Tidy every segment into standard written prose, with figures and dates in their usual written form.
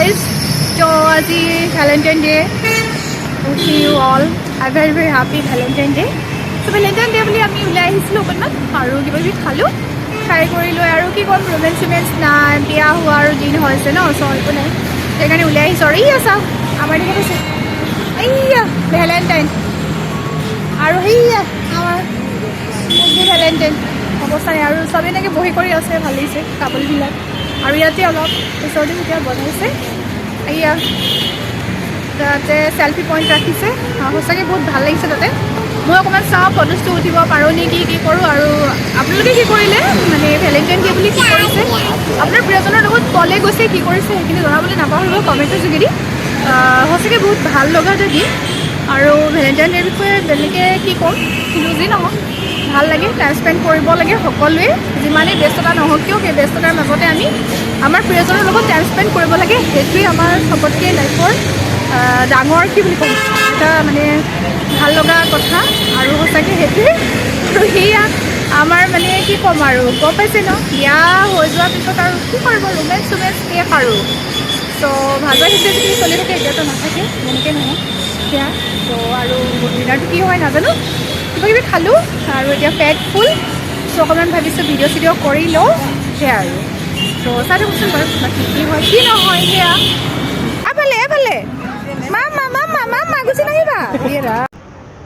guys. So আজি Valentine Day. See you all. A very happy Valentine Day. So Valentine Day বুলি আমি ওলাই আহিছিলোঁ অকণমান আৰু কিবা কিবি খালোঁ খাই কৰি লৈ আৰু কি ক'ম ৰোমেঞ্চ নাই বিয়া হোৱাৰ দিন হৈছে ন চ' একো নাই সেইকাৰণে ওলাই আহিছোঁ আৰু এইয়া চাওক আমাৰ দিনত আছে এইয়া ভেলেণ্টাইন আৰু সেইয়া আমাৰ ভেলেণ্টাইন অৱস্থা নাই আৰু চবেই এনেকৈ বহি কৰি আছে ভাল লাগিছে কাপোৰবিলাক আৰু ইয়াতে অলপ ওচৰতে এতিয়া বনাইছে এইয়া তাতে চেল্ফি পইণ্ট ৰাখিছে সঁচাকৈ বহুত ভাল লাগিছে তাতে মই অকণমান চাওঁ ফটোজটো উঠিব পাৰোঁ নেকি কি কৰোঁ আৰু আপোনালোকে কি কৰিলে মানে ভেলেণ্টাইন ডে বুলি কি কৰিছে আপোনাৰ প্ৰিয়জনৰ লগত ক'লে গৈছে কি কৰিছে সেইখিনি জনাবলৈ নাপাহৰিব কমেণ্টৰ যোগেদি সঁচাকৈ বহুত ভাল লগা এটা দিন আৰু ভেলেণ্টাইন ডেৰ বিষয়ে বেলেগে কি ক'ম কিন্তু যি নহওক ভাল লাগে টাইম স্পেণ্ড কৰিব লাগে সকলোৱে যিমানেই ব্যস্ততা নহওক কিয় সেই ব্যস্ততাৰ মাজতে আমি আমাৰ প্ৰিয়জনৰ লগত টাইম স্পেণ্ড কৰিব লাগে সেইটোৱে আমাৰ চবতকৈ লাইফৰ ডাঙৰ কি বুলি ক'ম এটা মানে ভাল লগা কথা আৰু সঁচাকৈ সেইটোৱে আৰু সেয়া আমাৰ মানে কি ক'ম আৰু গম পাইছে ন বিয়া হৈ যোৱাৰ পিছত আৰু কি কৰিব ৰোমেঞ্চ শেষ আৰু ত' ভালদৰে সেইটোৱে যদি চলি থাকে এতিয়াতো নাথাকে যেনেকৈ নহয় সেয়া ত' আৰু ডিনাৰটো কি হয় নাজানো কিবা কিবি খালোঁ আৰু এতিয়া পেট ফুল চ' অকণমান ভাবিছোঁ ভিডিঅ' চিডিঅ' কৰি লওঁ সেয়া আৰু ত' চাই থাকোঁচোন বাৰু বাকী কি হয় কি নহয় সেয়া এফালে মা গুচি নাহিবা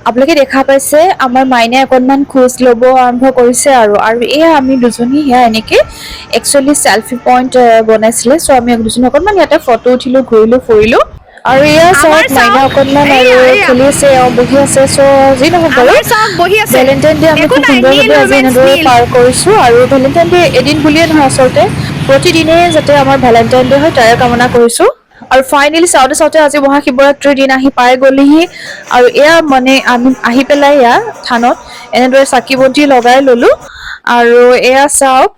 আপোনালোকে দেখা পাইছে আমাৰ মাইনাই অকণমান খোজ ল'ব আৰম্ভ কৰিছে আৰু এয়া আমি দুজনী সেয়া এনেকৈ একচুৱেলি চেল্ফি পইণ্ট বনাইছিলে চ' আমি দুজনী অকণমান ইয়াতে ফটো উঠিলোঁ ঘূৰিলোঁ ফুৰিলোঁ আৰু এয়া চাওক মাইনা অকণমান আৰু খেলি আছে বহি আছে চ' যি নহওক বাৰু ভেলেণ্টাইন ডে আমি খুব সুন্দৰভাৱে আজি এনেদৰে পাৰ কৰিছোঁ আৰু ভেলেণ্টাইন ডে এদিন বুলিয়ে নহয় আচলতে প্ৰতিদিনেই যাতে আমাৰ ভেলেণ্টাইন ডে হয় তাৰে কামনা কৰিছোঁ আৰু ফাইনেলি চাওঁতে আজি মহাশিৱৰাত্ৰিৰ দিন আহি পাই গ'লেহি আৰু এয়া মানে আমি আহি পেলাই এয়া থানত এনেদৰে চাকি বন্তি লগাই ল'লোঁ আৰু এয়া চাওক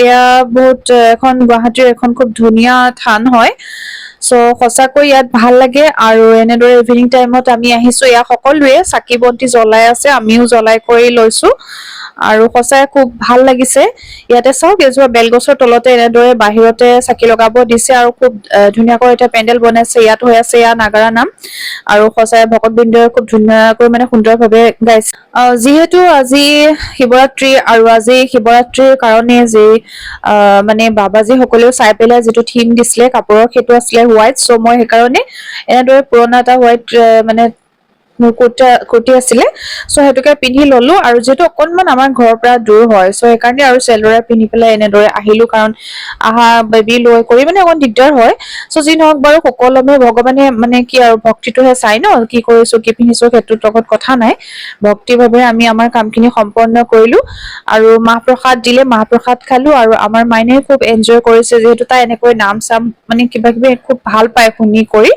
এয়া বহুত এখন গুৱাহাটীৰ এখন খুব ধুনীয়া থান হয় চ' সঁচাকৈ ইয়াত ভাল লাগে আৰু এনেদৰে ইভিনিং টাইমত আমি আহিছোঁ এয়া সকলোৱে চাকি বন্তি জ্বলাই আছে আমিও জ্বলাই কৰি লৈছোঁ আৰু সঁচাই খুব ভাল লাগিছে ইয়াতে চাওক এজোপা বেলগছৰ তলতে এনেদৰে বাহিৰতে চাকি লগাব দিছে আৰু খুব ধুনীয়াকৈ এটা পেণ্ডেল বনাইছে ইয়াত হৈ আছে এয়া নাগাৰা নাম আৰু সঁচাই ভকতবৃন্দই খুব ধুনীয়াকৈ মানে সুন্দৰভাৱে গাইছে যিহেতু আজি শিৱৰাত্ৰি আৰু আজি শিৱৰাত্ৰিৰ কাৰণে যি মানে বাবাজী সকলেও চাই পেলাই যিটো থিম দিছিলে কাপোৰৰ সেইটো আছিলে হোৱাইট চ' মই সেইকাৰণে এনেদৰে পুৰণা এটা হোৱাইট মানে মোৰ কুৰ্তি আছিলে চ' সেইটোকে পিন্ধি ললো আৰু যিহেতু অকণমান আমাৰ ঘৰৰ পৰা দূৰ হয় চ' সেইকাৰণে আৰু চেলদৰে পিন্ধি পেলাই এনেদৰে আহিলো কাৰণ আহা বেবী লৈ কৰি মানে অকণ দিগদাৰ হয় চ' যি নহওক বাৰু সকলোৱে ভগৱানে মানে কি আৰু ভক্তিটোহে চাই ন কি কৰিছো কি পিন্ধিছো সেইটোৰ লগত কথা নাই ভক্তিভাৱে আমি আমাৰ কামখিনি সম্পন্ন কৰিলো আৰু মাহ প্ৰসাদ দিলে মাহ প্ৰসাদ খালো আৰু আমাৰ মাইনে খুব এনজয় কৰিছে যিহেতু তাই এনেকৈ নাম চাম মানে কিবা কিবি খুব ভাল পায় শুনি কৰি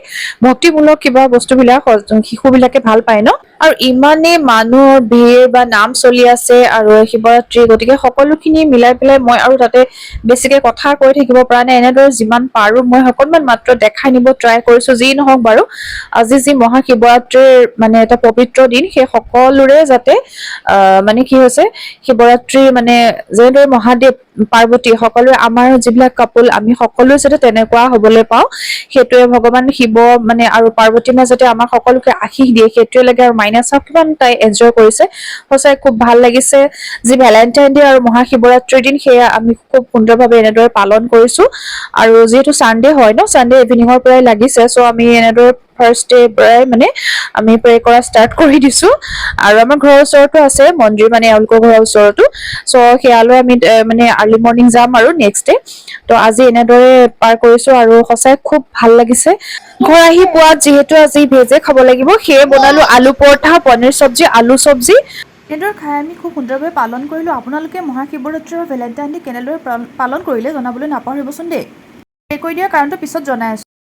ভক্তিমূলক কিবা বস্তুবিলাক শিশুবিলাকে ভাল পায় ন আৰু ইমানেই মানুহৰ ভিৰ বা নাম চলি আছে আৰু শিৱৰাত্ৰি গতিকে সকলোখিনি মিলাই পেলাই মই আৰু তাতে বেছিকে কথা কৈ থাকিব পৰা নাই এনেদৰে যিমান পাৰো মই অকণমান মাত্ৰ দেখাই নিব ট্ৰাই কৰিছো যি নহওক বাৰু আজি যি মহাশিৱৰাত্ৰিৰ মানে এটা পবিত্ৰ দিন সেই সকলোৰে যাতে মানে কি হৈছে শিৱৰাত্ৰি মানে যেনেদৰে মহাদেৱ পাৰ্বতী সকলোৱে আমাৰ যিবিলাক কাপোল আমি সকলোৱে যাতে তেনেকুৱা হবলৈ পাওঁ সেইটোৱে ভগৱান শিৱ মানে আৰু পাৰ্বতী মা যাতে আমাৰ সকলোকে আশীষ দিয়ে সেইটোৱে লাগে আৰু মাইনা চাওক কিমান তাই এনজয় কৰিছে সঁচাই খুব ভাল লাগিছে যি ভেলেণ্টাইন ডে আৰু মহাশিৱৰাত্ৰিৰ দিন সেয়া আমি খুব সুন্দৰভাৱে এনেদৰে পালন কৰিছো আৰু যিহেতু চানডে হয় ন চানডে ইভিনিঙৰ পৰাই লাগিছে চ' আমি এনেদৰে ফাৰ্ষ্ট ডে পৰাই মানে আমি প্ৰে কৰা ষ্টাৰ্ট কৰি দিছো আৰু আমাৰ ঘৰৰ ওচৰতো আছে মন্দিৰ মানে এওঁলোকৰ ঘৰৰ ওচৰতো চ' সেয়ালৈ আমি মানে আৰ্লি মৰ্ণিং যাম আৰু নেক্সট ডে ত' আজি এনেদৰে পাৰ কৰিছো আৰু সঁচাই খুব ভাল লাগিছে ঘৰ আহি পোৱাত যিহেতু আজি ভেজে খাব লাগিব সেয়ে বনালো আলু পৰঠা পনীৰ চব্জি আলু চব্জি এনেদৰে খাই আমি খুব সুন্দৰভাৱে পালন কৰিলোঁ আপোনালোকে মহাশিৱৰাত্ৰি আৰু ভেলেণ্টাইন ডে কেনেদৰে পালন কৰিলে জনাবলৈ নাপাহৰিবচোন দেই কৰি দিয়াৰ কাৰণটো পিছত জনাই আছোঁ